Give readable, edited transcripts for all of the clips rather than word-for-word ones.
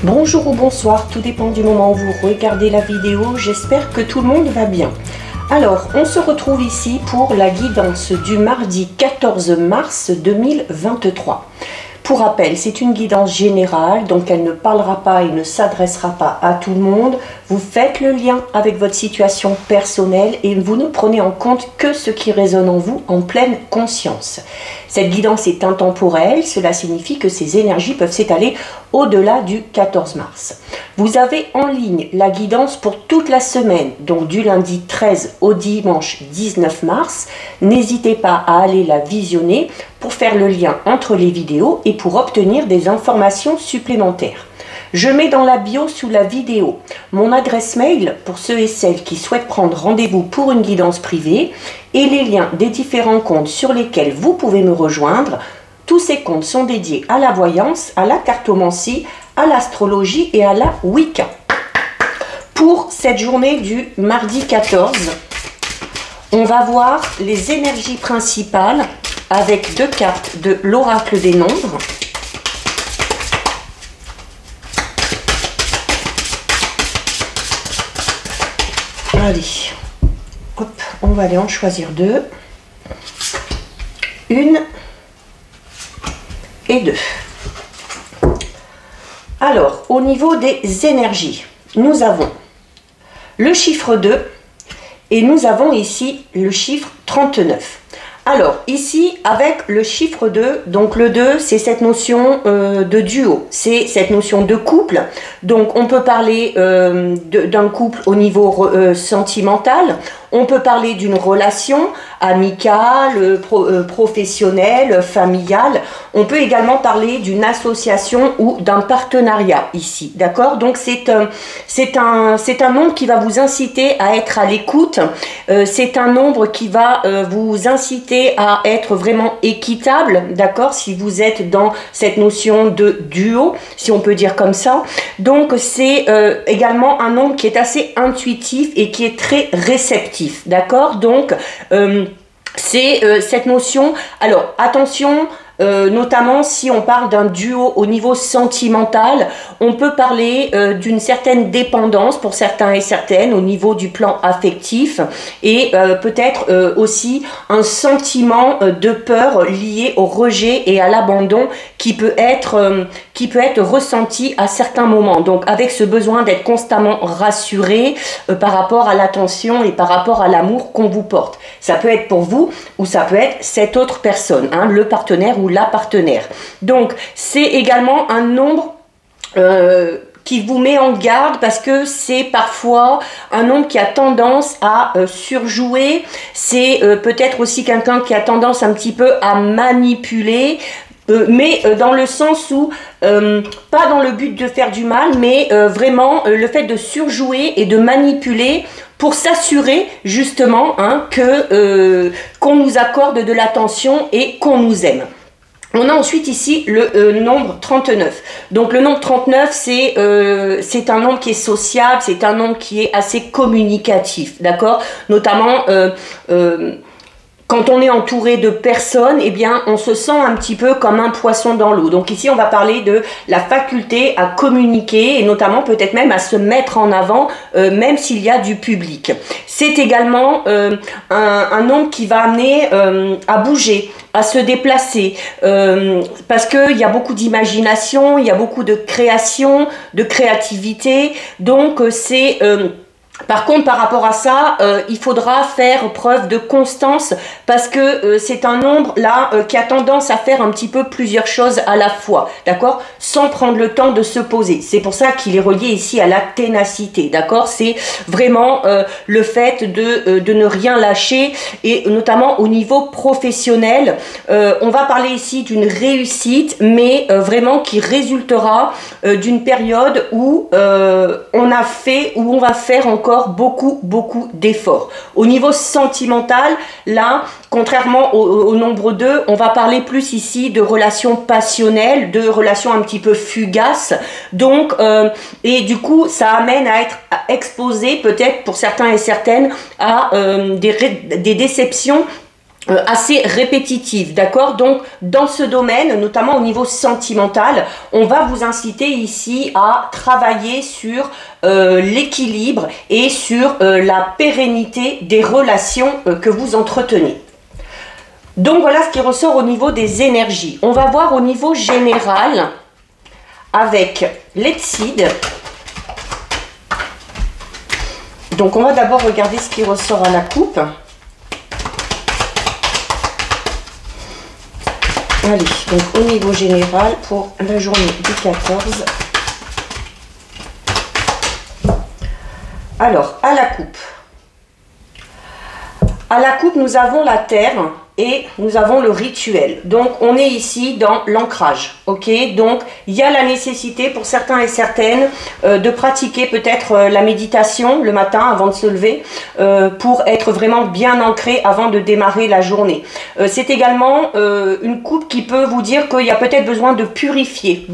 Bonjour ou bonsoir, tout dépend du moment où vous regardez la vidéo, j'espère que tout le monde va bien. Alors, on se retrouve ici pour la guidance du mardi 14 mars 2023. Pour rappel, c'est une guidance générale, donc elle ne parlera pas et ne s'adressera pas à tout le monde. Vous faites le lien avec votre situation personnelle et vous ne prenez en compte que ce qui résonne en vous en pleine conscience. Cette guidance est intemporelle, cela signifie que ces énergies peuvent s'étaler au-delà du 14 mars. Vous avez en ligne la guidance pour toute la semaine, donc du lundi 13 au dimanche 19 mars. N'hésitez pas à aller la visionner pour faire le lien entre les vidéos et pour obtenir des informations supplémentaires. Je mets dans la bio sous la vidéo mon adresse mail pour ceux et celles qui souhaitent prendre rendez-vous pour une guidance privée et les liens des différents comptes sur lesquels vous pouvez me rejoindre. Tous ces comptes sont dédiés à la voyance, à la cartomancie, à l'astrologie et à la Wicca. Pour cette journée du mardi 14, on va voir les énergies principales avec deux cartes de l'oracle des nombres. Allez, hop, on va aller en choisir deux. Une et deux. Alors, au niveau des énergies, nous avons le chiffre 2 et nous avons ici le chiffre 39. Alors, ici, avec le chiffre 2, donc le 2, c'est cette notion de duo, c'est cette notion de couple. Donc, on peut parler d'un couple au niveau sentimental, on peut parler d'une relation amicale, professionnelle, familiale. On peut également parler d'une association ou d'un partenariat ici, d'accord? Donc, c'est un nombre qui va vous inciter à être à l'écoute. C'est un nombre qui va vous inciter à être vraiment équitable, d'accord? Si vous êtes dans cette notion de duo, si on peut dire comme ça. Donc, c'est également un nombre qui est assez intuitif et qui est très réceptif, d'accord? Donc, c'est cette notion. Alors, attention, notamment si on parle d'un duo au niveau sentimental, on peut parler d'une certaine dépendance pour certains et certaines au niveau du plan affectif et peut-être aussi un sentiment de peur lié au rejet et à l'abandon qui peut être ressenti à certains moments. Donc avec ce besoin d'être constamment rassuré par rapport à l'attention et par rapport à l'amour qu'on vous porte. Ça peut être pour vous ou ça peut être cette autre personne, hein, le partenaire ou la partenaire. Donc c'est également un nombre qui vous met en garde parce que c'est parfois un nombre qui a tendance à surjouer. C'est peut-être aussi quelqu'un qui a tendance un petit peu à manipuler. Mais dans le sens où, pas dans le but de faire du mal, mais vraiment le fait de surjouer et de manipuler pour s'assurer justement hein, qu'on nous accorde de l'attention et qu'on nous aime. On a ensuite ici le nombre 39. Donc le nombre 39, c'est un nombre qui est sociable, c'est un nombre qui est assez communicatif, d'accord? Notamment quand on est entouré de personnes, eh bien, on se sent un petit peu comme un poisson dans l'eau. Donc ici, on va parler de la faculté à communiquer et notamment peut-être même à se mettre en avant, même s'il y a du public. C'est également un nombre qui va amener à bouger, à se déplacer, parce qu'il y a beaucoup d'imagination, il y a beaucoup de création, de créativité. Donc c'est... Par contre, par rapport à ça, il faudra faire preuve de constance parce que c'est un nombre là qui a tendance à faire un petit peu plusieurs choses à la fois, d'accord? Sans prendre le temps de se poser. C'est pour ça qu'il est relié ici à la ténacité, d'accord? C'est vraiment le fait de ne rien lâcher et notamment au niveau professionnel. On va parler ici d'une réussite, mais vraiment qui résultera d'une période où on a fait, où on va faire encore beaucoup d'efforts. Au niveau sentimental, là, contrairement au nombre 2, on va parler plus ici de relations passionnelles, de relations un petit peu fugaces. Donc, et du coup, ça amène à être exposé peut-être pour certains et certaines à des déceptions assez répétitive, d'accord? Donc dans ce domaine, notamment au niveau sentimental, on va vous inciter ici à travailler sur l'équilibre et sur la pérennité des relations que vous entretenez. Donc voilà ce qui ressort au niveau des énergies. On va voir au niveau général avec l'Exide. Donc on va d'abord regarder ce qui ressort à la coupe. Allez, donc au niveau général pour la journée du 14. Alors, à la coupe. À la coupe, nous avons la terre et nous avons le rituel. Donc, on est ici dans l'ancrage. Ok, donc il y a la nécessité pour certains et certaines de pratiquer peut-être la méditation le matin avant de se lever pour être vraiment bien ancré avant de démarrer la journée. C'est également une coupe qui peut vous dire qu'il y a peut-être besoin de purifier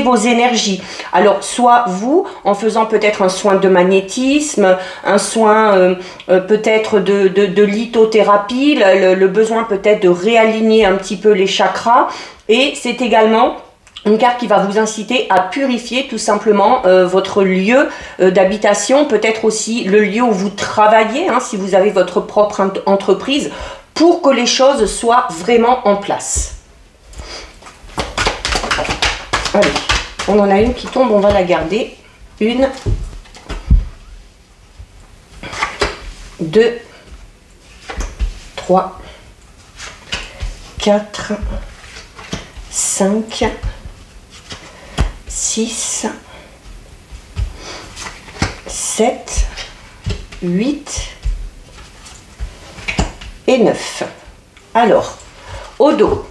vos énergies. Alors soit vous en faisant peut-être un soin de magnétisme, un soin peut-être de lithothérapie, le besoin peut-être de réaligner un petit peu les chakras. Et c'est également une carte qui va vous inciter à purifier tout simplement votre lieu d'habitation, peut-être aussi le lieu où vous travaillez, hein, si vous avez votre propre entreprise, pour que les choses soient vraiment en place. Allez, on en a une qui tombe, on va la garder. 1, 2, 3, 4, 5, 6, 7, 8 et 9. Alors, au dos.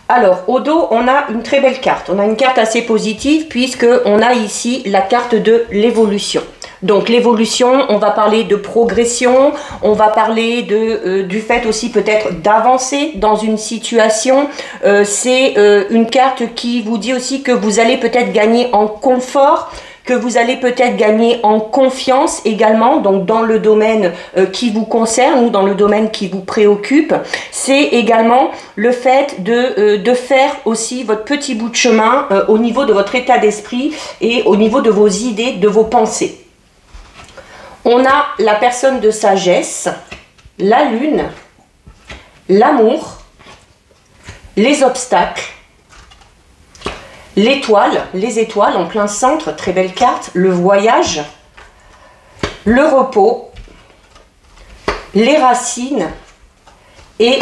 Alors, au dos, on a une très belle carte. On a une carte assez positive puisque on a ici la carte de l'évolution. Donc l'évolution, on va parler de progression, on va parler du fait aussi peut-être d'avancer dans une situation. C'est une carte qui vous dit aussi que vous allez peut-être gagner en confort, que vous allez peut-être gagner en confiance également, donc dans le domaine qui vous concerne ou dans le domaine qui vous préoccupe. C'est également le fait de faire aussi votre petit bout de chemin au niveau de votre état d'esprit et au niveau de vos idées, de vos pensées. On a la personne de sagesse, la lune, l'amour, les obstacles, l'étoile, les étoiles en plein centre, très belle carte, le voyage, le repos, les racines et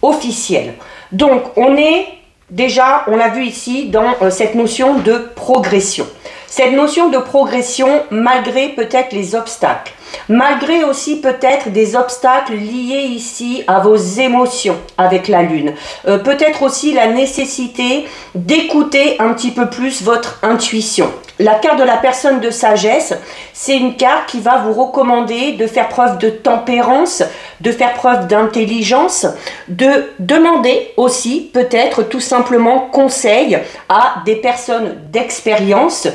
officiel. Donc on est déjà, on l'a vu ici, dans cette notion de progression. Cette notion de progression malgré peut-être les obstacles, malgré aussi peut-être des obstacles liés ici à vos émotions avec la lune. Peut-être aussi la nécessité d'écouter un petit peu plus votre intuition. La carte de la personne de sagesse, c'est une carte qui va vous recommander de faire preuve de tempérance, de faire preuve d'intelligence, de demander aussi peut-être tout simplement conseil à des personnes d'expérience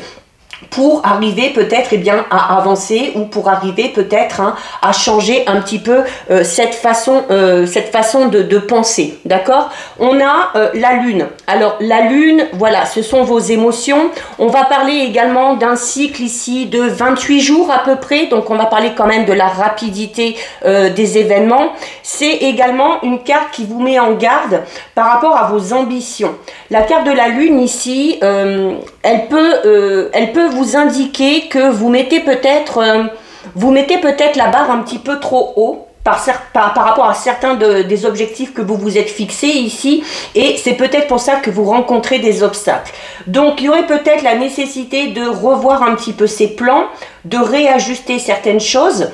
pour arriver peut-être à avancer ou pour arriver peut-être à changer un petit peu cette façon de penser, d'accord? On a la lune. Alors la lune, voilà, ce sont vos émotions. On va parler également d'un cycle ici de 28 jours à peu près, donc on va parler quand même de la rapidité des événements. C'est également une carte qui vous met en garde par rapport à vos ambitions. La carte de la lune ici, elle peut vous indiquer que vous mettez peut-être la barre un petit peu trop haut par rapport à certains des objectifs que vous vous êtes fixés ici, et c'est peut-être pour ça que vous rencontrez des obstacles. Donc il y aurait peut-être la nécessité de revoir un petit peu ses plans, de réajuster certaines choses,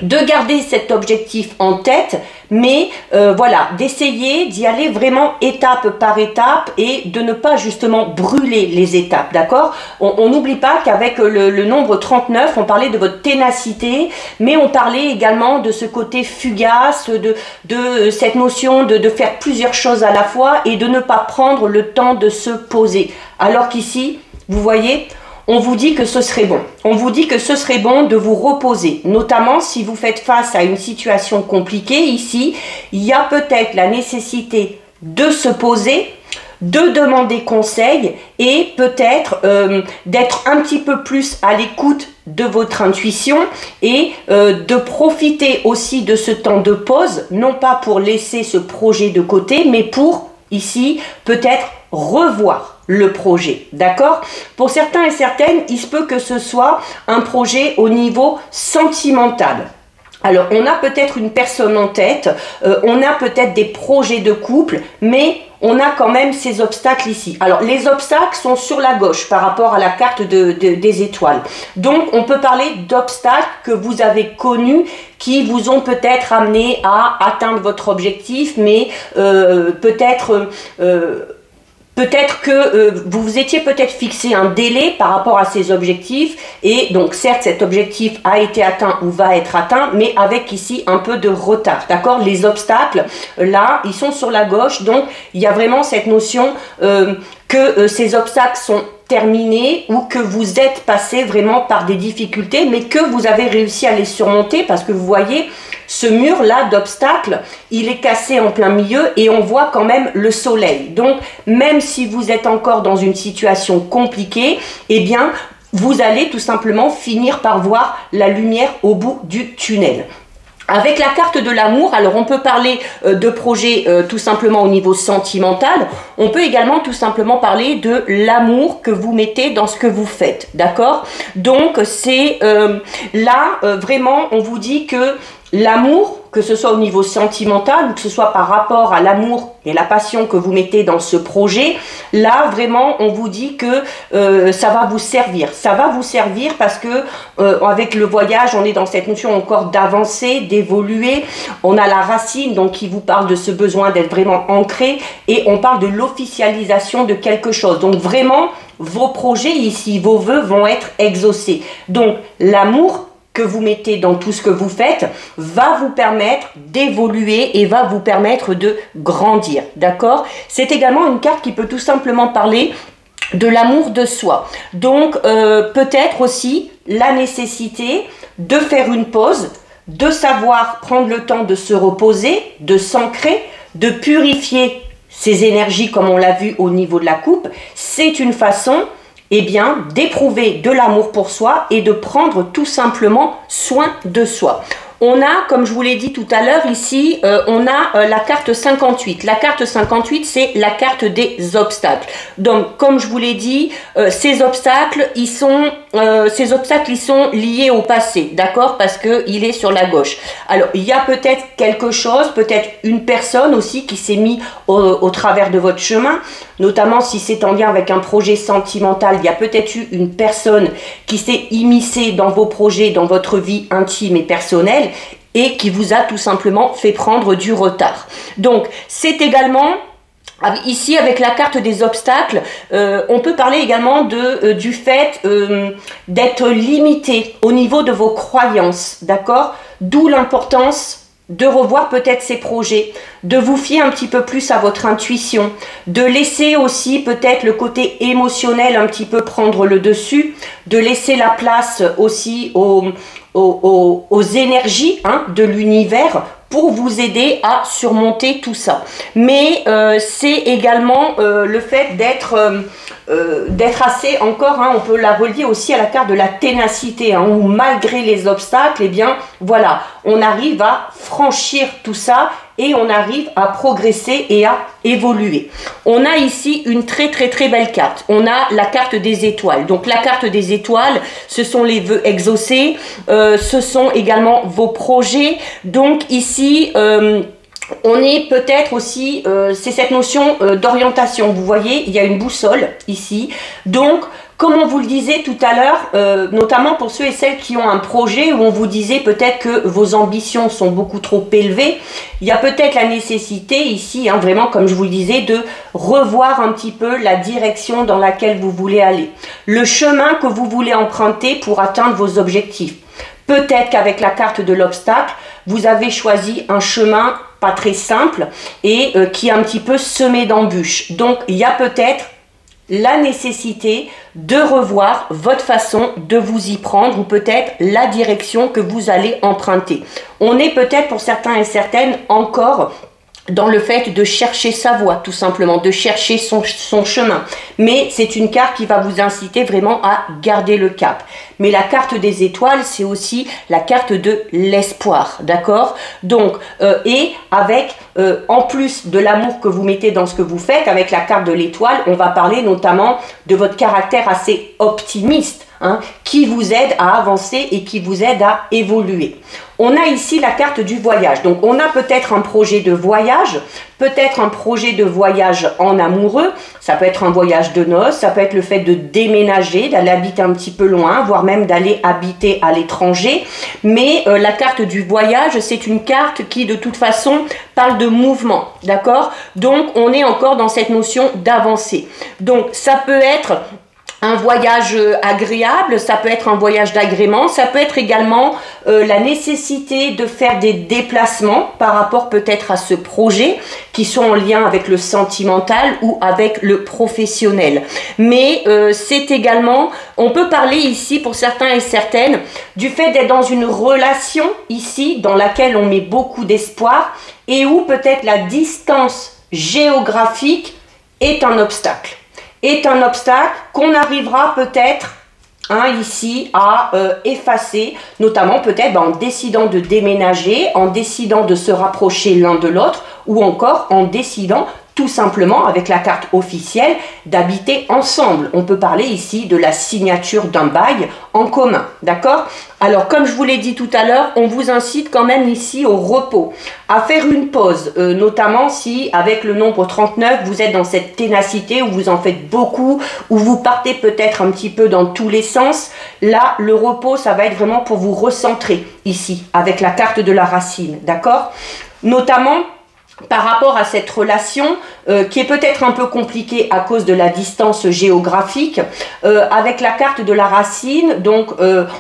de garder cet objectif en tête, mais voilà, d'essayer d'y aller vraiment étape par étape et de ne pas justement brûler les étapes, d'accord? On n'oublie pas qu'avec le nombre 39, on parlait de votre ténacité, mais on parlait également de ce côté fugace, de cette notion de faire plusieurs choses à la fois et de ne pas prendre le temps de se poser. Alors qu'ici, vous voyez, on vous dit que ce serait bon. On vous dit que ce serait bon de vous reposer, notamment si vous faites face à une situation compliquée. Ici, il y a peut-être la nécessité de se poser, de demander conseil et peut-être d'être un petit peu plus à l'écoute de votre intuition et de profiter aussi de ce temps de pause, non pas pour laisser ce projet de côté, mais pour, ici, peut-être revoir le projet, d'accord? Pour certains et certaines, il se peut que ce soit un projet au niveau sentimental. Alors, on a peut-être une personne en tête, on a peut-être des projets de couple, mais on a quand même ces obstacles ici. Alors, les obstacles sont sur la gauche par rapport à la carte des étoiles. Donc, on peut parler d'obstacles que vous avez connus qui vous ont peut-être amené à atteindre votre objectif, mais peut-être que vous vous étiez peut-être fixé un délai par rapport à ces objectifs et donc certes cet objectif a été atteint ou va être atteint mais avec ici un peu de retard, d'accord? Les obstacles là ils sont sur la gauche, donc il y a vraiment cette notion que ces obstacles sont terminés ou que vous êtes passé vraiment par des difficultés mais que vous avez réussi à les surmonter parce que vous voyez ce mur là d'obstacles, il est cassé en plein milieu et on voit quand même le soleil. Donc même si vous êtes encore dans une situation compliquée, eh bien vous allez tout simplement finir par voir la lumière au bout du tunnel. Avec la carte de l'amour, alors on peut parler de projet tout simplement au niveau sentimental, on peut également tout simplement parler de l'amour que vous mettez dans ce que vous faites, d'accord? Donc c'est là vraiment on vous dit que l'amour, que ce soit au niveau sentimental ou que ce soit par rapport à l'amour et la passion que vous mettez dans ce projet, là vraiment on vous dit que ça va vous servir. Ça va vous servir parce que avec le voyage on est dans cette notion encore d'avancer, d'évoluer. On a la racine donc qui vous parle de ce besoin d'être vraiment ancré et on parle de l'officialisation de quelque chose. Donc vraiment vos projets ici, vos vœux vont être exaucés. Donc l'amour que vous mettez dans tout ce que vous faites va vous permettre d'évoluer et va vous permettre de grandir, d'accord? C'est également une carte qui peut tout simplement parler de l'amour de soi. Donc peut-être aussi la nécessité de faire une pause, de savoir prendre le temps de se reposer, de s'ancrer, de purifier ses énergies comme on l'a vu au niveau de la coupe. C'est une façon eh bien, d'éprouver de l'amour pour soi et de prendre tout simplement soin de soi. On a, comme je vous l'ai dit tout à l'heure, ici, on a la carte 58. La carte 58, c'est la carte des obstacles. Donc, comme je vous l'ai dit, ces obstacles, ils sont liés au passé, d'accord? Parce qu'il est sur la gauche. Alors, il y a peut-être quelque chose, peut-être une personne aussi qui s'est mise au travers de votre chemin, notamment si c'est en lien avec un projet sentimental. Il y a peut-être eu une personne qui s'est immiscée dans vos projets, dans votre vie intime et personnelle, et qui vous a tout simplement fait prendre du retard. Donc, c'est également, ici avec la carte des obstacles, on peut parler également du fait d'être limité au niveau de vos croyances, d'accord? D'où l'importance de revoir peut-être ces projets, de vous fier un petit peu plus à votre intuition, de laisser aussi peut-être le côté émotionnel un petit peu prendre le dessus, de laisser la place aussi aux énergies de l'univers pour vous aider à surmonter tout ça. Mais c'est également le fait d'être assez encore, on peut la relier aussi à la carte de la ténacité, où malgré les obstacles, eh bien voilà, on arrive à franchir tout ça et on arrive à progresser et à évoluer. On a ici une très belle carte. On a la carte des étoiles. Donc la carte des étoiles, ce sont les vœux exaucés, ce sont également vos projets. Donc ici, on est peut-être aussi, c'est cette notion d'orientation. Vous voyez, il y a une boussole ici. Donc, comme on vous le disait tout à l'heure, notamment pour ceux et celles qui ont un projet où on vous disait peut-être que vos ambitions sont beaucoup trop élevées, il y a peut-être la nécessité ici, vraiment comme je vous le disais, de revoir un petit peu la direction dans laquelle vous voulez aller. Le chemin que vous voulez emprunter pour atteindre vos objectifs. Peut-être qu'avec la carte de l'obstacle, vous avez choisi un chemin pas très simple et qui est un petit peu semé d'embûches. Donc, il y a peut-être la nécessité de revoir votre façon de vous y prendre ou peut-être la direction que vous allez emprunter. On est peut-être pour certains et certaines encore dans le fait de chercher sa voie, tout simplement, de chercher son chemin. Mais c'est une carte qui va vous inciter vraiment à garder le cap. Mais la carte des étoiles, c'est aussi la carte de l'espoir, d'accord? Donc, et avec, en plus de l'amour que vous mettez dans ce que vous faites, avec la carte de l'étoile, on va parler notamment de votre caractère assez optimiste, hein, qui vous aide à avancer et qui vous aide à évoluer. On a ici la carte du voyage. Donc, on a peut-être un projet de voyage, peut-être un projet de voyage en amoureux. Ça peut être un voyage de noces, ça peut être le fait de déménager, d'aller habiter un petit peu loin, voire même d'aller habiter à l'étranger. Mais la carte du voyage, c'est une carte qui, de toute façon, parle de mouvement, d'accord? Donc, on est encore dans cette notion d'avancer. Donc, ça peut être un voyage agréable, ça peut être un voyage d'agrément, ça peut être également la nécessité de faire des déplacements par rapport peut-être à ce projet qui sont en lien avec le sentimental ou avec le professionnel. Mais c'est également, on peut parler ici pour certains et certaines du fait d'être dans une relation ici dans laquelle on met beaucoup d'espoir et où peut-être la distance géographique est un obstacle. Est un obstacle qu'on arrivera peut-être ici à effacer, notamment peut-être en décidant de déménager, en décidant de se rapprocher l'un de l'autre ou encore en décidant tout simplement avec la carte officielle d'habiter ensemble. On peut parler ici de la signature d'un bail en commun, d'accord? Alors comme je vous l'ai dit tout à l'heure, on vous incite quand même ici au repos, à faire une pause, notamment si avec le nombre 39, vous êtes dans cette ténacité où vous en faites beaucoup, où vous partez peut-être un petit peu dans tous les sens. Là, le repos, ça va être vraiment pour vous recentrer ici, avec la carte de la racine, d'accord? Notamment par rapport à cette relation qui est peut-être un peu compliquée à cause de la distance géographique, avec la carte de la racine, donc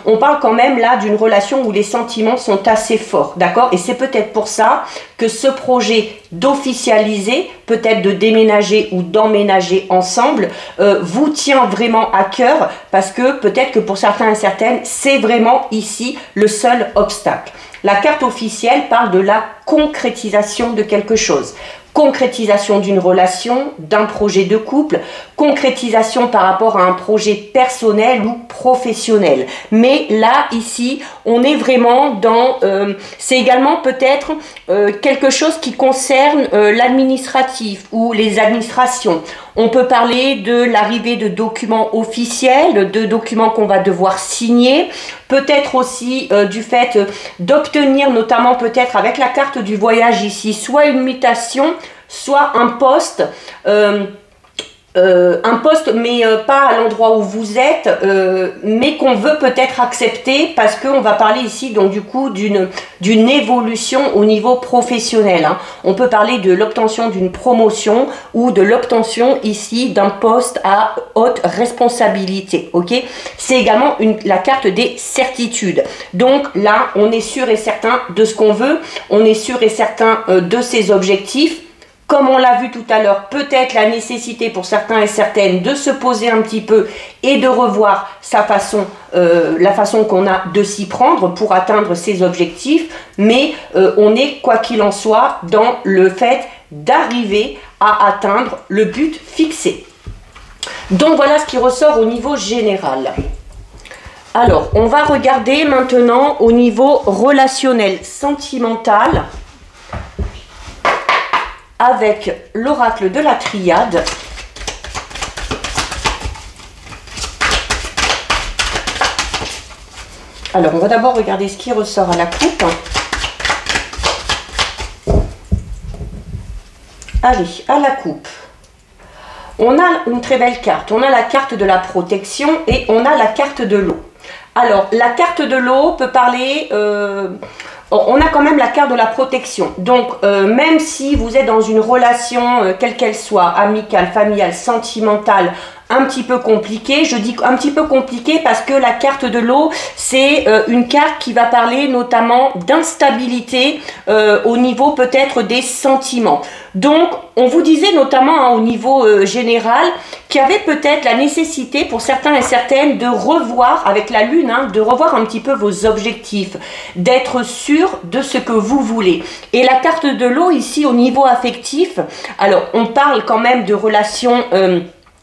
on parle quand même là d'une relation où les sentiments sont assez forts, d'accord? Et c'est peut-être pour ça que ce projet d'officialiser, peut-être de déménager ou d'emménager ensemble, vous tient vraiment à cœur, parce que peut-être que pour certains et certaines, c'est vraiment ici le seul obstacle. La carte officielle parle de la concrétisation de quelque chose. Concrétisation d'une relation, d'un projet de couple, concrétisation par rapport à un projet personnel ou professionnel. Mais là, ici, on est vraiment dans... c'est également peut-être quelque chose qui concerne l'administratif ou les administrations. On peut parler de l'arrivée de documents officiels, de documents qu'on va devoir signer, peut-être aussi du fait d'obtenir, notamment peut-être avec la carte du voyage ici, soit une mutation, soit un poste mais pas à l'endroit où vous êtes, mais qu'on veut peut-être accepter parce qu'on va parler ici donc du coup d'une évolution au niveau professionnel, hein. On peut parler de l'obtention d'une promotion ou de l'obtention ici d'un poste à haute responsabilité, ok? C'est également la carte des certitudes. Donc là, on est sûr et certain de ce qu'on veut, on est sûr et certain de ses objectifs. Comme on l'a vu tout à l'heure, peut-être la nécessité pour certains et certaines de se poser un petit peu et de revoir sa façon, la façon qu'on a de s'y prendre pour atteindre ses objectifs. Mais on est, quoi qu'il en soit, dans le fait d'arriver à atteindre le but fixé. Donc voilà ce qui ressort au niveau général. Alors, on va regarder maintenant au niveau relationnel, sentimental, avec l'oracle de la triade. Alors, on va d'abord regarder ce qui ressort à la coupe. Allez, à la coupe. On a une très belle carte. On a la carte de la protection et on a la carte de l'eau. Alors, la carte de l'eau peut parler... on a quand même la carte de la protection. Donc, même si vous êtes dans une relation, quelle qu'elle soit, amicale, familiale, sentimentale, un petit peu compliqué. Je dis un petit peu compliqué parce que la carte de l'eau, c'est une carte qui va parler notamment d'instabilité au niveau peut-être des sentiments. Donc, on vous disait notamment au niveau général qu'il y avait peut-être la nécessité pour certains et certaines de revoir avec la lune, de revoir un petit peu vos objectifs, d'être sûr de ce que vous voulez. Et la carte de l'eau ici au niveau affectif, alors on parle quand même de relations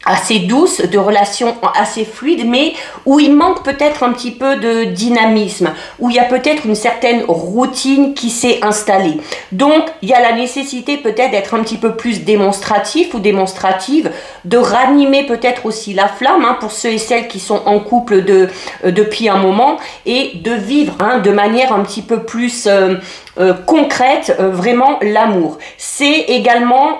assez douce, de relations assez fluides, mais où il manque peut-être un petit peu de dynamisme, où il y a peut-être une certaine routine qui s'est installée. Donc, il y a la nécessité peut-être d'être un petit peu plus démonstratif ou démonstrative, de ranimer peut-être aussi la flamme pour ceux et celles qui sont en couple depuis un moment, et de vivre de manière un petit peu plus concrète, vraiment l'amour. C'est également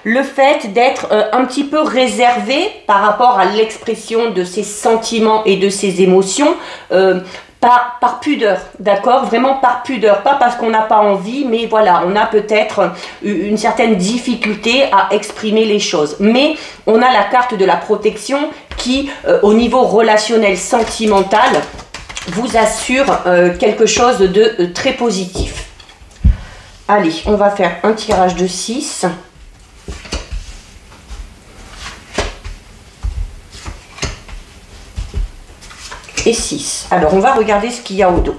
le fait d'être un petit peu réservé par rapport à l'expression de ses sentiments et de ses émotions, par pudeur, d'accord? Vraiment par pudeur, pas parce qu'on n'a pas envie, mais voilà, on a peut-être une certaine difficulté à exprimer les choses. Mais on a la carte de la protection qui, au niveau relationnel, sentimental, vous assure quelque chose de très positif. Allez, on va faire un tirage de 6. Et 6. Alors, on va regarder ce qu'il y a au dos.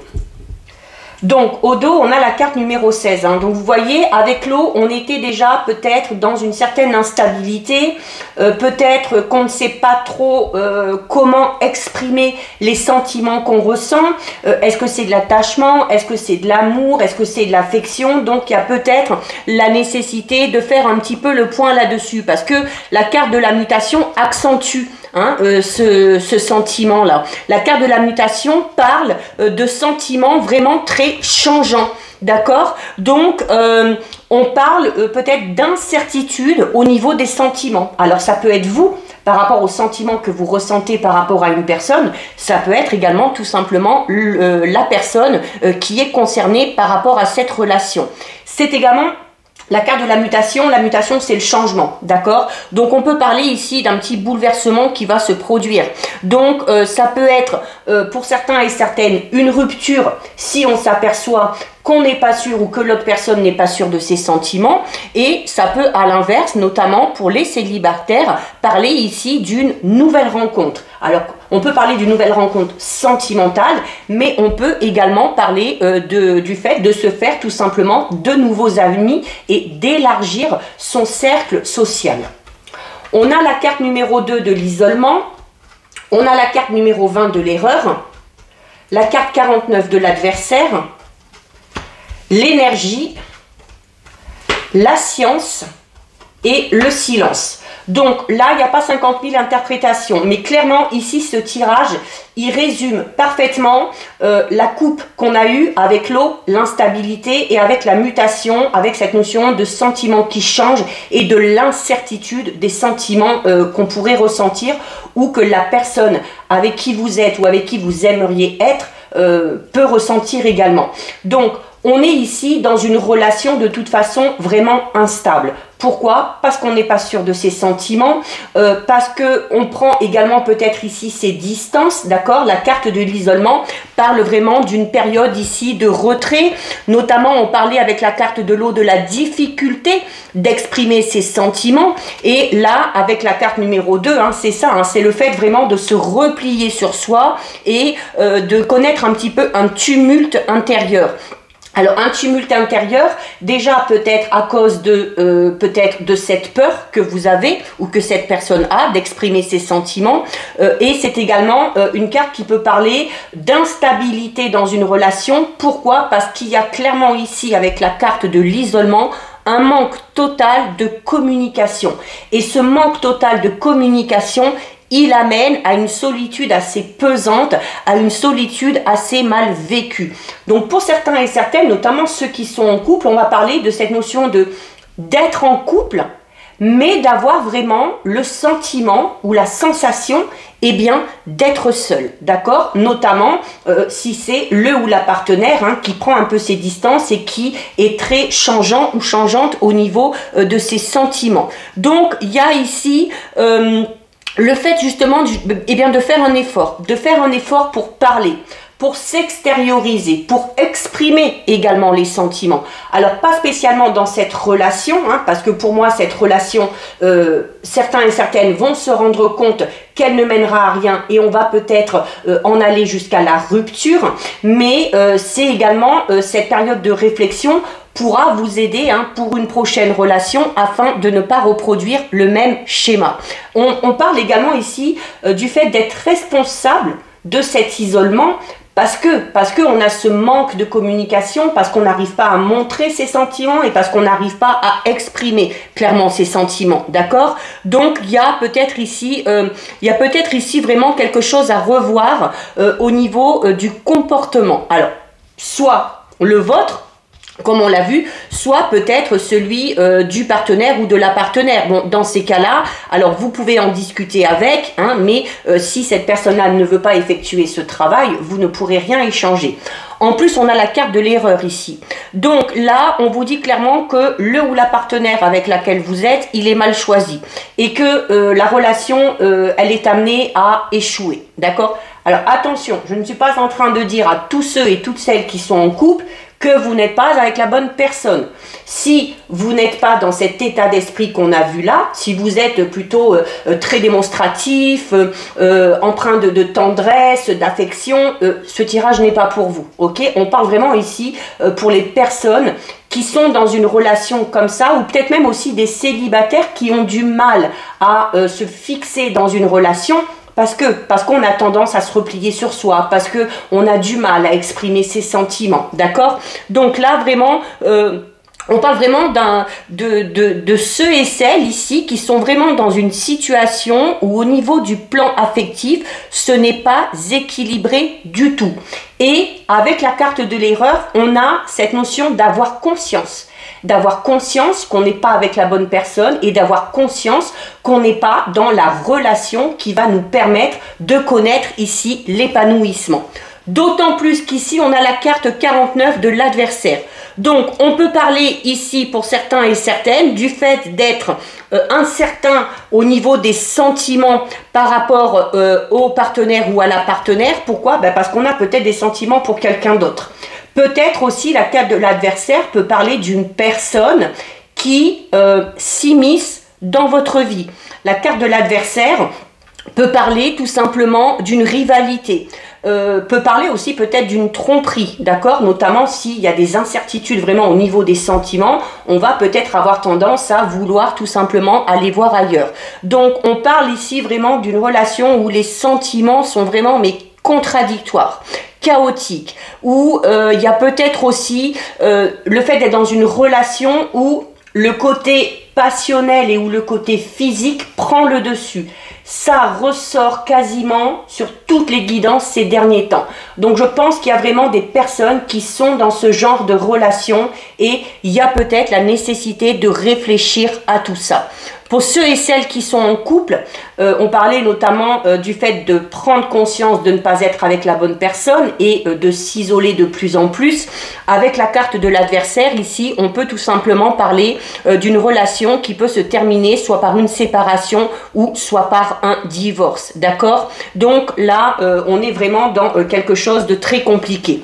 Donc, au dos, on a la carte numéro 16. Donc, vous voyez, avec l'eau, on était déjà peut-être dans une certaine instabilité. Peut-être qu'on ne sait pas trop comment exprimer les sentiments qu'on ressent. Est-ce que c'est de l'attachement? Est-ce que c'est de l'amour? Est-ce que c'est de l'affection? Donc, il y a peut-être la nécessité de faire un petit peu le point là-dessus. Parce que la carte de la mutation accentue ce sentiment-là. La carte de la mutation parle de sentiments vraiment très changeants, d'accord? Donc, on parle peut-être d'incertitude au niveau des sentiments. Alors, ça peut être vous, par rapport aux sentiments que vous ressentez par rapport à une personne, ça peut être également tout simplement la personne qui est concernée par rapport à cette relation. C'est également la carte de la mutation c'est le changement, d'accord? Donc on peut parler ici d'un petit bouleversement qui va se produire. Donc ça peut être pour certains et certaines une rupture si on s'aperçoit qu'on n'est pas sûr ou que l'autre personne n'est pas sûre de ses sentiments. Et ça peut à l'inverse, notamment pour les célibataires, parler ici d'une nouvelle rencontre. Alors on peut parler d'une nouvelle rencontre sentimentale, mais on peut également parler du fait de se faire tout simplement de nouveaux amis et d'élargir son cercle social. On a la carte numéro 2 de l'isolement, on a la carte numéro 20 de l'erreur, la carte 49 de l'adversaire, l'énergie, la science et le silence. Donc là, il n'y a pas 50 000 interprétations, mais clairement ici, ce tirage, il résume parfaitement la coupe qu'on a eue avec l'eau, l'instabilité et avec la mutation, avec cette notion de sentiment qui change et de l'incertitude des sentiments qu'on pourrait ressentir ou que la personne avec qui vous êtes ou avec qui vous aimeriez être peut ressentir également. Donc, on est ici dans une relation de toute façon vraiment instable. Pourquoi? Parce qu'on n'est pas sûr de ses sentiments, parce qu'on prend également peut-être ici ses distances, d'accord? La carte de l'isolement parle vraiment d'une période ici de retrait, notamment on parlait avec la carte de l'eau de la difficulté d'exprimer ses sentiments, et là avec la carte numéro 2, c'est ça, c'est le fait vraiment de se replier sur soi et de connaître un petit peu un tumulte intérieur. Alors un tumulte intérieur, déjà peut-être à cause de cette peur que vous avez ou que cette personne a d'exprimer ses sentiments, et c'est également une carte qui peut parler d'instabilité dans une relation. Pourquoi? Parce qu'il y a clairement ici avec la carte de l'isolement un manque total de communication, et ce manque total de communication, il amène à une solitude assez pesante, à une solitude assez mal vécue. Donc pour certains et certaines, notamment ceux qui sont en couple, on va parler de cette notion d'être en couple, mais d'avoir vraiment le sentiment ou la sensation d'être seul, d'accord? Notamment si c'est le ou la partenaire qui prend un peu ses distances et qui est très changeant ou changeante au niveau de ses sentiments. Donc il y a ici le fait justement eh bien, de faire un effort pour parler, pour s'extérioriser, pour exprimer également les sentiments. Alors pas spécialement dans cette relation, hein, parce que pour moi cette relation, certains et certaines vont se rendre compte qu'elle ne mènera à rien et on va peut-être en aller jusqu'à la rupture, mais c'est également cette période de réflexion pourra vous aider hein, pour une prochaine relation afin de ne pas reproduire le même schéma. On parle également ici du fait d'être responsable de cet isolement parce qu'on a ce manque de communication, parce qu'on n'arrive pas à montrer ses sentiments et parce qu'on n'arrive pas à exprimer clairement ses sentiments, d'accord? Donc il y a peut-être ici vraiment quelque chose à revoir au niveau du comportement. Alors, soit le vôtre, comme on l'a vu, soit peut-être celui du partenaire ou de la partenaire. Bon, dans ces cas-là, alors vous pouvez en discuter avec, hein, mais si cette personne-là ne veut pas effectuer ce travail, vous ne pourrez rien échanger. En plus, on a la carte de l'erreur ici. Donc là, on vous dit clairement que le ou la partenaire avec laquelle vous êtes, il est mal choisi. Et que la relation, elle est amenée à échouer. D'accord ? Alors attention, je ne suis pas en train de dire à tous ceux et toutes celles qui sont en couple que vous n'êtes pas avec la bonne personne. Si vous n'êtes pas dans cet état d'esprit qu'on a vu là, si vous êtes plutôt très démonstratif, empreint de tendresse, d'affection, ce tirage n'est pas pour vous. Ok ? On parle vraiment ici pour les personnes qui sont dans une relation comme ça, ou peut-être même aussi des célibataires qui ont du mal à se fixer dans une relation, parce qu'on a tendance à se replier sur soi, parce qu'on a du mal à exprimer ses sentiments, d'accord? Donc là, vraiment, on parle vraiment de ceux et celles ici qui sont vraiment dans une situation où au niveau du plan affectif, ce n'est pas équilibré du tout. Et avec la carte de l'erreur, on a cette notion d'avoir conscience. D'avoir conscience qu'on n'est pas avec la bonne personne et d'avoir conscience qu'on n'est pas dans la relation qui va nous permettre de connaître ici l'épanouissement. D'autant plus qu'ici, on a la carte 49 de l'adversaire. Donc, on peut parler ici, pour certains et certaines, du fait d'être incertain au niveau des sentiments par rapport au partenaire ou à la partenaire. Pourquoi ? Parce qu'on a peut-être des sentiments pour quelqu'un d'autre. Peut-être aussi, la carte de l'adversaire peut parler d'une personne qui s'immisce dans votre vie. La carte de l'adversaire peut parler tout simplement d'une rivalité. Peut parler aussi peut-être d'une tromperie, d'accord? Notamment s'il y a des incertitudes vraiment au niveau des sentiments, on va peut-être avoir tendance à vouloir tout simplement aller voir ailleurs. Donc on parle ici vraiment d'une relation où les sentiments sont vraiment contradictoires, chaotiques, où il y a peut-être aussi le fait d'être dans une relation où le côté passionnel et où le côté physique prend le dessus. Ça ressort quasiment sur toutes les guidances ces derniers temps. Donc je pense qu'il y a vraiment des personnes qui sont dans ce genre de relation et il y a peut-être la nécessité de réfléchir à tout ça. Pour ceux et celles qui sont en couple, on parlait notamment du fait de prendre conscience de ne pas être avec la bonne personne et de s'isoler de plus en plus. Avec la carte de l'adversaire, ici, on peut tout simplement parler d'une relation qui peut se terminer soit par une séparation ou soit par un divorce. D'accord? Donc là, on est vraiment dans quelque chose de très compliqué.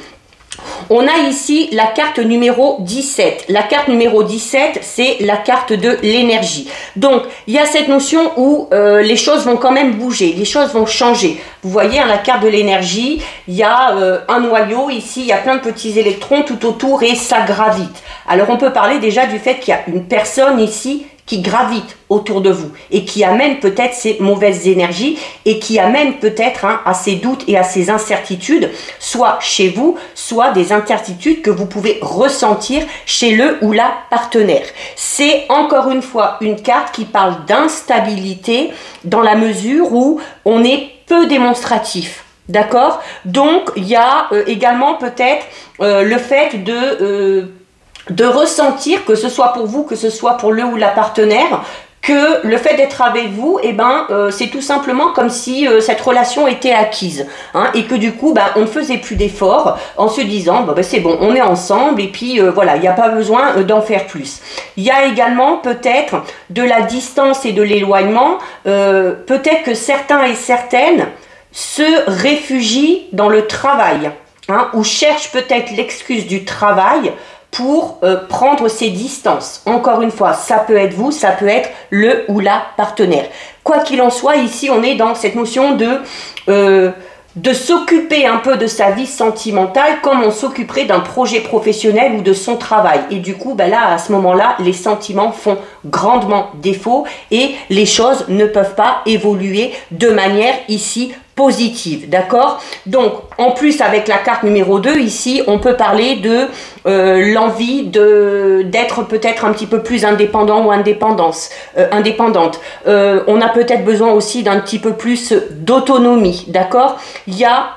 On a ici la carte numéro 17. La carte numéro 17, c'est la carte de l'énergie. Donc, il y a cette notion où les choses vont quand même bouger, les choses vont changer. Vous voyez, la carte de l'énergie, il y a un noyau ici, il y a plein de petits électrons tout autour et ça gravite. Alors, on peut parler déjà du fait qu'il y a une personne ici qui gravite autour de vous et qui amène peut-être ces mauvaises énergies et qui amène peut-être à ces doutes et à ces incertitudes, soit chez vous, soit des incertitudes que vous pouvez ressentir chez le ou la partenaire. C'est encore une fois une carte qui parle d'instabilité dans la mesure où on est peu démonstratif. D'accord? Donc, il y a également peut-être le fait de ressentir, que ce soit pour vous, que ce soit pour le ou la partenaire, que le fait d'être avec vous, eh ben, c'est tout simplement comme si cette relation était acquise, hein, et que du coup, on ne faisait plus d'efforts en se disant, c'est bon, on est ensemble, et puis voilà, il n'y a pas besoin d'en faire plus. Il y a également peut-être de la distance et de l'éloignement, peut-être que certains et certaines se réfugient dans le travail, hein, ou cherchent peut-être l'excuse du travail pour prendre ses distances. Encore une fois, ça peut être vous, ça peut être le ou la partenaire. Quoi qu'il en soit, ici, on est dans cette notion de s'occuper un peu de sa vie sentimentale comme on s'occuperait d'un projet professionnel ou de son travail. Et du coup, là, à ce moment-là, les sentiments font grandement défaut et les choses ne peuvent pas évoluer de manière ici positive, d'accord? Donc, en plus, avec la carte numéro 2, ici, on peut parler de l'envie d'être peut-être un petit peu plus indépendant ou indépendante. On a peut-être besoin aussi d'un petit peu plus d'autonomie, d'accord? Il y a,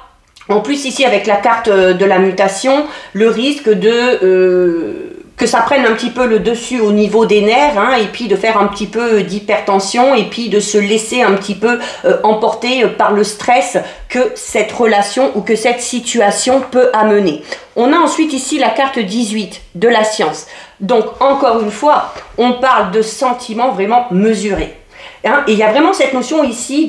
en plus, ici, avec la carte de la mutation, le risque que ça prenne un petit peu le dessus au niveau des nerfs, hein, et puis de faire un petit peu d'hypertension, et puis de se laisser un petit peu emporter par le stress que cette relation ou que cette situation peut amener. On a ensuite ici la carte 18 de la science. Donc, encore une fois, on parle de sentiments vraiment mesurés. Hein, et il y a vraiment cette notion ici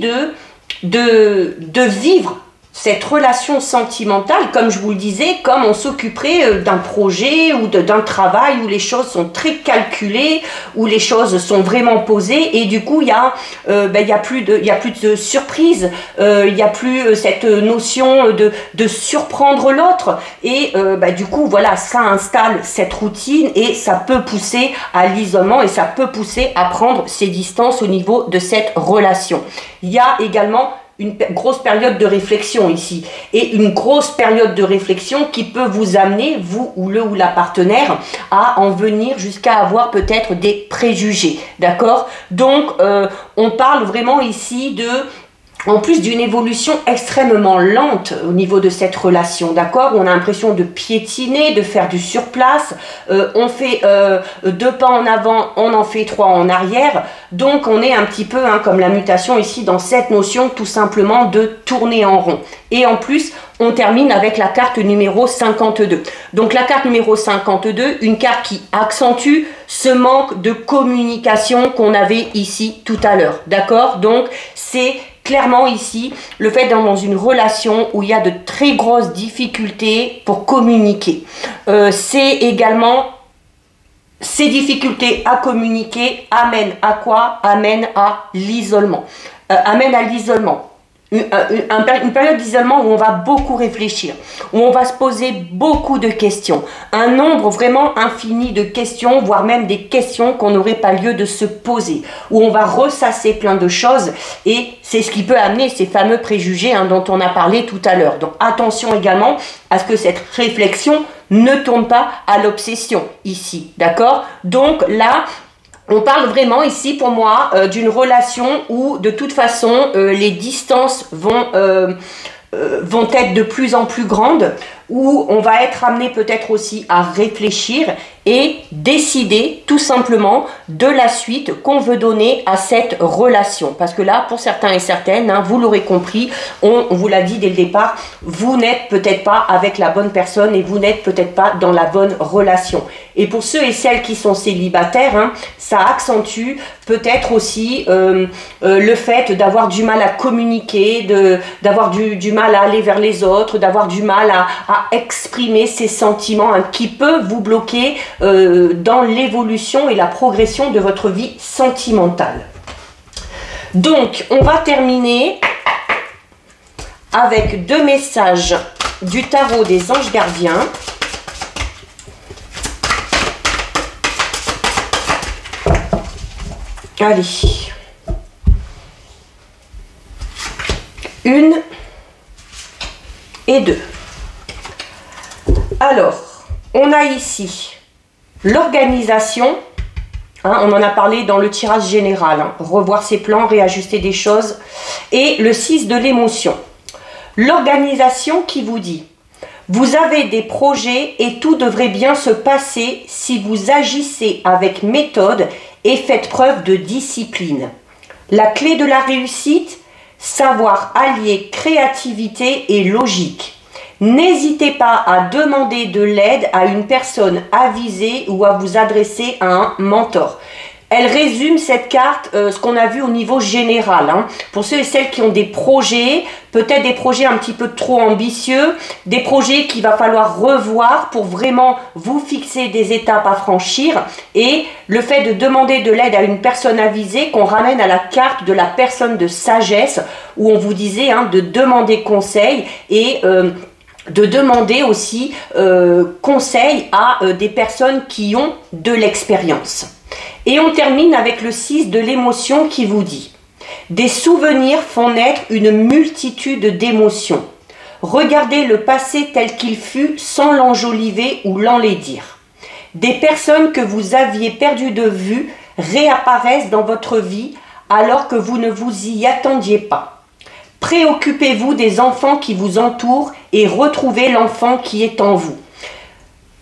de vivre cette relation sentimentale, comme je vous le disais, comme on s'occuperait d'un projet ou d'un travail où les choses sont très calculées, où les choses sont vraiment posées, et du coup il y a plus de surprise, il n'y a plus cette notion de surprendre l'autre, et du coup voilà, ça installe cette routine et ça peut pousser à l'isolement et ça peut pousser à prendre ses distances au niveau de cette relation. Il y a également une grosse période de réflexion ici, et une grosse période de réflexion qui peut vous amener, vous ou le ou la partenaire, à en venir jusqu'à avoir peut-être des préjugés, d'accord? Donc on parle vraiment ici en plus d'une évolution extrêmement lente au niveau de cette relation, d'accord? On a l'impression de piétiner, de faire du surplace, on fait 2 pas en avant, on en fait 3 en arrière, donc on est un petit peu, hein, comme la mutation ici, dans cette notion tout simplement de tourner en rond. Et en plus, on termine avec la carte numéro 52. Donc la carte numéro 52, une carte qui accentue ce manque de communication qu'on avait ici tout à l'heure, d'accord? Donc c'est clairement ici, le fait d'être dans une relation où il y a de très grosses difficultés pour communiquer. C'est également, ces difficultés à communiquer amènent à quoi? Amènent à l'isolement. Amènent à l'isolement. Une période d'isolement où on va beaucoup réfléchir, où on va se poser beaucoup de questions, un nombre vraiment infini de questions, voire même des questions qu'on n'aurait pas lieu de se poser, où on va ressasser plein de choses, et c'est ce qui peut amener ces fameux préjugés, hein, dont on a parlé tout à l'heure. Donc attention également à ce que cette réflexion ne tourne pas à l'obsession ici, d'accord? Donc là, on parle vraiment ici pour moi d'une relation où de toute façon les distances vont être de plus en plus grandes, où on va être amené peut-être aussi à réfléchir et décider tout simplement de la suite qu'on veut donner à cette relation. Parce que là, pour certains et certaines, hein, vous l'aurez compris, on vous l'a dit dès le départ, vous n'êtes peut-être pas avec la bonne personne et vous n'êtes peut-être pas dans la bonne relation. Et pour ceux et celles qui sont célibataires, hein, ça accentue peut-être aussi le fait d'avoir du mal à communiquer, d'avoir du mal à aller vers les autres, d'avoir du mal à exprimer ses sentiments, hein, qui peut vous bloquer dans l'évolution et la progression de votre vie sentimentale. Donc, on va terminer avec 2 messages du tarot des anges gardiens. Allez. 1 et 2. Alors, on a ici l'organisation, hein, on en a parlé dans le tirage général, hein, revoir ses plans, réajuster des choses, et le 6 de l'émotion. L'organisation qui vous dit, vous avez des projets et tout devrait bien se passer si vous agissez avec méthode et faites preuve de discipline. La clé de la réussite, savoir allier créativité et logique. N'hésitez pas à demander de l'aide à une personne avisée ou à vous adresser à un mentor. Elle résume cette carte, ce qu'on a vu au niveau général. Pour ceux et celles qui ont des projets, peut-être des projets un petit peu trop ambitieux, des projets qu'il va falloir revoir pour vraiment vous fixer des étapes à franchir. Et le fait de demander de l'aide à une personne avisée, qu'on ramène à la carte de la personne de sagesse, où on vous disait de demander conseil et de demander aussi conseil à des personnes qui ont de l'expérience. Et on termine avec le 6 de l'émotion qui vous dit « Des souvenirs font naître une multitude d'émotions. Regardez le passé tel qu'il fut sans l'enjoliver ou l'enlaidir. Des personnes que vous aviez perdues de vue réapparaissent dans votre vie alors que vous ne vous y attendiez pas. Préoccupez-vous des enfants qui vous entourent et retrouvez l'enfant qui est en vous. »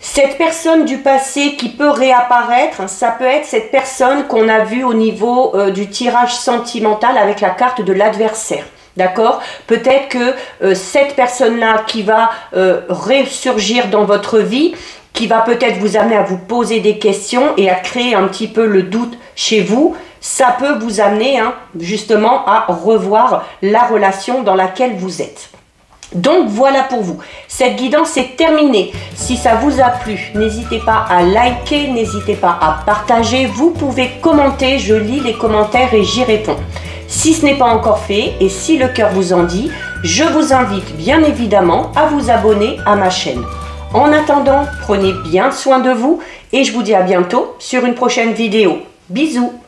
Cette personne du passé qui peut réapparaître, ça peut être cette personne qu'on a vue au niveau du tirage sentimental avec la carte de l'adversaire. D'accord? Peut-être que cette personne-là qui va ressurgir dans votre vie, qui va peut-être vous amener à vous poser des questions et à créer un petit peu le doute chez vous, ça peut vous amener justement à revoir la relation dans laquelle vous êtes. Donc voilà pour vous, cette guidance est terminée. Si ça vous a plu, n'hésitez pas à liker, n'hésitez pas à partager. Vous pouvez commenter, je lis les commentaires et j'y réponds. Si ce n'est pas encore fait et si le cœur vous en dit, je vous invite bien évidemment à vous abonner à ma chaîne. En attendant, prenez bien soin de vous et je vous dis à bientôt sur une prochaine vidéo. Bisous!